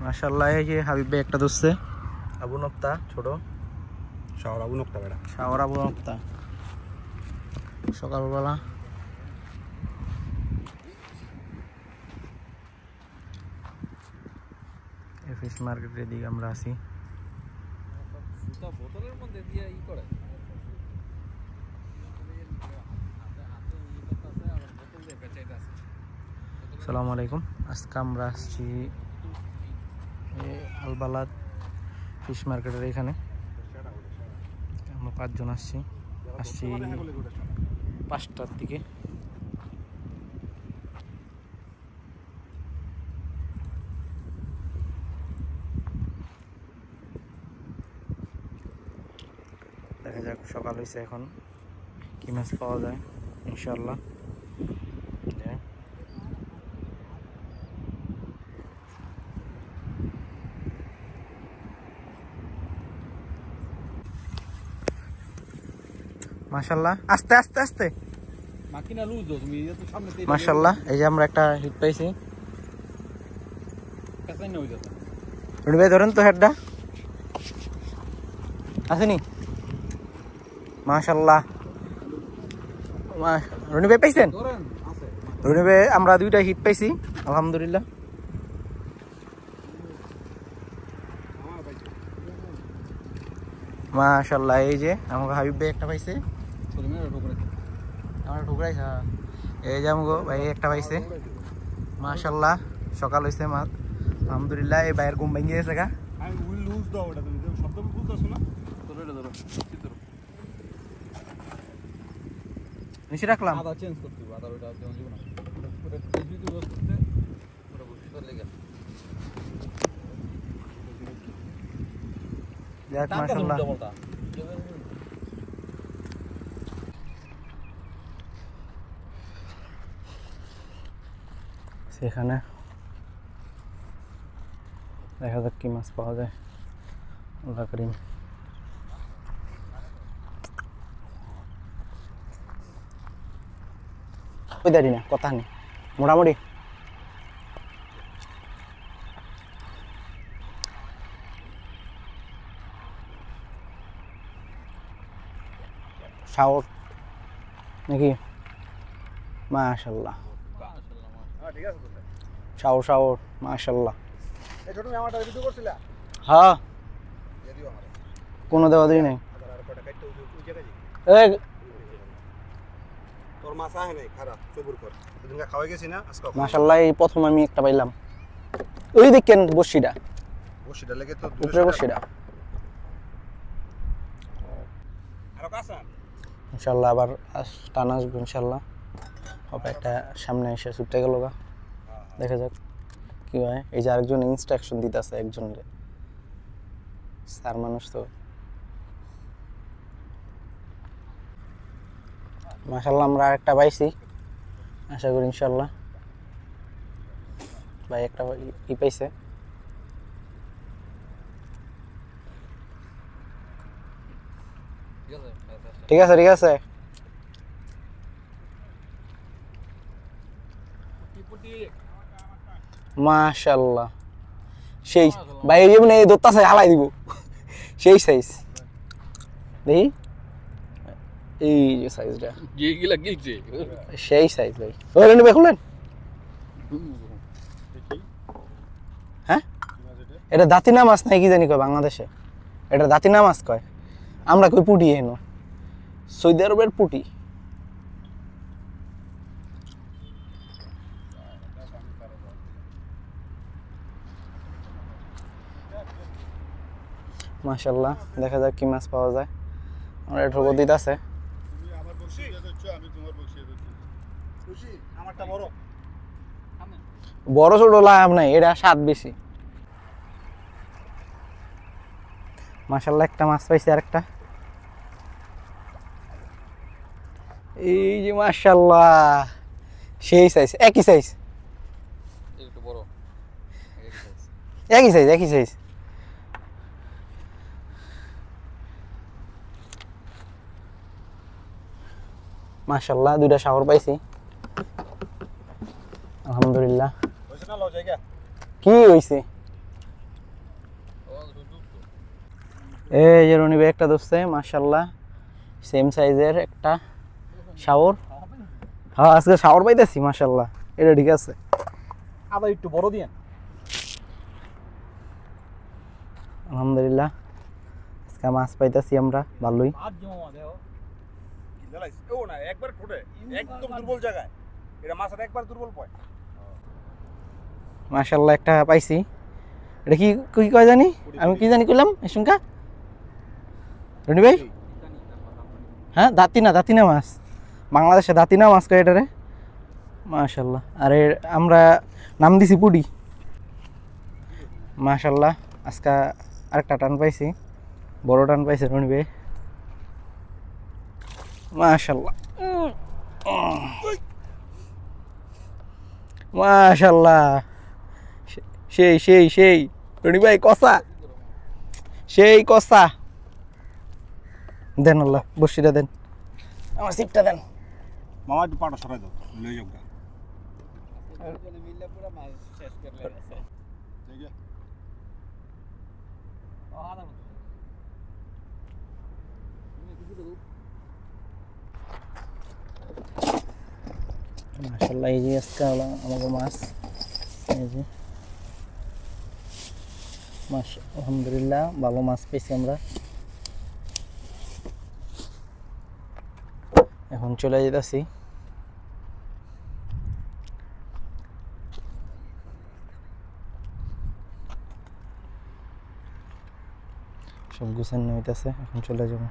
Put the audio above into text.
মাশাআল্লাহ এই যে হাবিব ভাই একটা ধরছে আবু নক্তা ছোট শাওর আবু নক্তা বেটা শাওর আবু নক্তা সকালবেলা ফিশ মার্কেটের দিকে আমরা আছি বোতলের মধ্যে দিয়ে ই করে আসসালামু আলাইকুম আজকে আমরা আসছি আলবালাদ ফিশ মার্কেটের এখানে আমরা 5 জন আসছি 5টার দিকে দেখা যাক সকাল হয়েছে এখন কি মাছ পাওয়া যায় ইনশাআল্লাহ মাশাআল্লাহ আস্তে আস্তে আস্তে মাকিনা লুজ দাও তুমি এত সামনে থেকে মাশাআল্লাহ এই যে আমরা একটা হিট পাইছি কাছাই না হই যাচ্ছে রুনি ভাই ধরেন তো হেডটা আসেনি মাশাআল্লাহ রুনি ভাই পাইছেন ধরেন আছে রুনি ভাই আমরা দুইটা হিট পাইছি আলহামদুলিল্লাহ মাশাআল্লাহ এই যে আমাকে হাবিব ভাই একটা পাইছে আমার ঠুকরাইছে এই যে আমাকে ভাই একটা পাইছে মাশাআল্লাহ সকাল হইছে মা আলহামদুলিল্লাহ এই ভাইয়ের ঘুম ভেঙে গেছে গা আমি উইল লুজ দাও ওটা তুমি শব্দ বুঝতাছো না ধরো এটা ধরো নিচে রাখলাম আদা চেঞ্জ করতে হবে আদা ওটা যেমন জীবন পুরো ভিডিও ইউজ করতে পুরো বুঝতে লেগে যাক মাশাআল্লাহ সেখানে দেখা যাক কি মাছ পাওয়া যায় আল্লাহ করিম ওই দাঁড়ি না কথা নেই মোটামুটি শাওর নাকি মাশাআল্লাহ হ্যাঁ ঠিক আছে তো শাওর শাওর মাশাআল্লাহ এই ছোট আমারটা ভিডিও করছিলা হ্যাঁ দিয়ে দিও আমারে কোনো দেওয়া দিই নাই আর কটা কাটতে ওই জায়গায় এই তোর মাছ আহে নাই খারাপ সবুর কর দুদিনকা খাওয়াই গেছি না আজকে মাশাআল্লাহ এই প্রথম আমি একটা পাইলাম ওই দেখেন বসিটা বসিটা লেগে তো উপরে বসিটা আর কাঁচা ইনশাআল্লাহ আবার টানা আসবো ইনশাআল্লাহ হবে একটা সামনে এসে ছুটে গেল গা দেখা যাক কি হয় এই যে আরেকজন ইনস্ট্রাকশন দিতেছে একজনের স্যার মানুষ তো মাশাআল্লাহ আমরা আরেকটা পাইছি আশা করি ইনশাআল্লাহ ভাই একটা ই পাইছে ঠিক আছে ঠিক আছে মাশাআল্লাহ সেই ভাই এই মানে দত্তা সাইজ হালাই দিব সেই সাইজ দেখি এই যে সাইজটা গিলা গিলছে সেই সাইজ ভাই ওই রেন্ডু ভাই খুলেন হ্যাঁ এটা দাতিনা মাছ নাই কি জানি কয় বাংলাদেশে এটা দাতিনা মাছ কয় আমরা কই পুটি হেন সৌদি আরবের পুটি মাশাআল্লাহ দেখা যাক কি মাছ পাওয়া যায় আমরা একটু গদিতে আছে তুমি আমার বসি আমি তোমার বসি খুশি আমারটা বড় বড় ছোট লাভ নাই এটা স্বাদ বেশি মাশাআল্লাহ একটা মাছ পাইছি আরেকটা এই যে মাশাআল্লাহ সেই সাইজ একই সাইজ একটু বড় একই সাইজ মাশাআল্লাহ দুইটা শাওর পাইছি আলহামদুলিল্লাহ হইছে না লও জায়গা কি হইছে এই যে রনি ভাই একটা ধরছে মাশাআল্লাহ, সেম সাইজের একটা শাওর। হ্যাঁ আজকে শাওর পাইতেছি মাশাআল্লাহ, এটা ঠিক আছে। আবার একটু বড় দিয়েন। আলহামদুলিল্লাহ আজকে মাছ পাইতেছি আমরা ভালোই। হাত জমা দেও। ও না একবার ঠোঁটে একদম দুর্বল জায়গায়, এটা মাছের একবার দুর্বল পয়। মাশাআল্লাহ একটা পাইছি। এটা কি কি কয় জানি, আমি কি জানি কইলাম এসুনকা রনি ভাই? হ্যাঁ দাতিনা মাছ, বাংলাদেশে দাতিনা মাছ কয় এটারে। মাশাআল্লাহ। আর আমরা নাম দিছি পুডি। মাশাআল্লাহ আজকে আরেকটা টান পাইছি, বড় টান পাইছে রনি ভাই। মাশাআল্লাহ মাশাআল্লাহ, সেই সেই সেই রনি ভাই কষা, সেই কষা। দেন আল্লাহ বসিটা দেন, আমার সিপটা দেন। মামা একটু পাটা সরাই দাও, লয়ে যাও গা। মিললে পুরো মাছ শেষ করে গেছে। ঠিক আছে মাশাআল্লাহ এই যে আজকে হলো আমাদের মাছ, এই যে মাছ আলহামদুলিল্লাহ ভালো মাছ পেয়েছি আমরা। এখন চলে যেতেছি। সব গুছানো হইতেছে, এখন চলে যাবো।